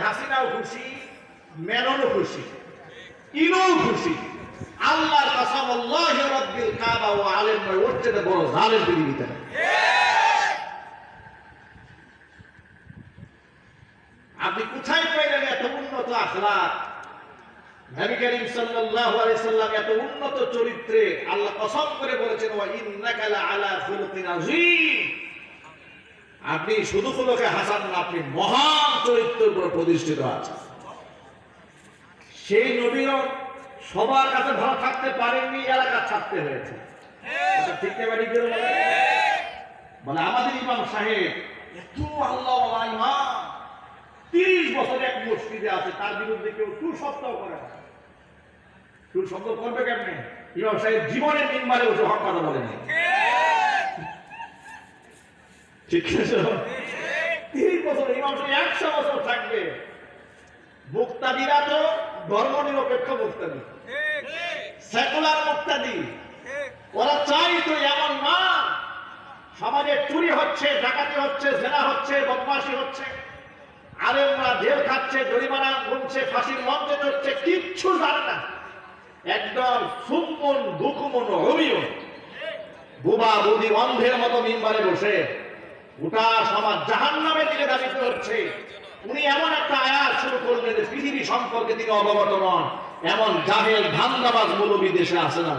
হাসিনাও খুশি, মেননও খুশি, ইনুও খুশি। আল্লাহর কসম, আল্লাহি রাব্বিল কাবা ওয়া আলেম নয়, ওর চেয়ে বড় জালেম পৃথিবীতে নেই। আপনি কোথায় পাইলেন এত উন্নত আখলাক? নবী করিম সাল্লাল্লাহু আলাইহি সাল্লাম এত উন্নত চরিত্রে আল্লাহ কসম করে বলেছেন, ওয়া ইন্নাকা লাআলা খুলুকিন আযীম। আপনি শুধু খুলুকে হাসান না, আপনি মহান চরিত্রের উপর প্রতিষ্ঠিত আছেন। সেই নবীও সবার কাছে ভালো থাকতে পারেননি, এলাকা ছাড়তে হয়েছে। ঠিক না বাড়ি গেল বলে আমাদের ইমাম সাহেব এত আল্লাহওয়ালা ইমাম, 30 বছর এক মসজিদে আছে, তার বিরুদ্ধে কেউ টু শব্দ করে না। টু শব্দ করবে কেমনে? ইমাম সাহেব জীবনে মিম্বারে বসে হক কথা বলেনি। ঠিক আছে, 30 বছর ইমাম সাহেব 100 বছর থাকবে। মুক্তাদিরা তো ধর্ম নিরপেক্ষ মুক্তাদি, সেকুলার মুক্তাদি। ওরা চাই তো এমন না সমাজে চুরি হচ্ছে, ডাকাতি হচ্ছে, জেনা হচ্ছে, বদমাশি হচ্ছে, আলেমরা জেল খাচ্ছে, জরিমানা গুনছে, ফাঁসির মঞ্চে চড়ছে, কিচ্ছু জানে না। একদম সুমন দুকুমন অভিও বুবা বুদি অন্ধের মতো মিম্বারে বসে গোটা সমাজ জাহান্নামে দিকে দাবিত হচ্ছে। উনি এমন একটা আয়াত শুরু করলেন যে পৃথিবী সম্পর্কে তিনি অবগত নন। এমন জাহেল ধান্দাবাজ মৌলবী দেশে আছে না?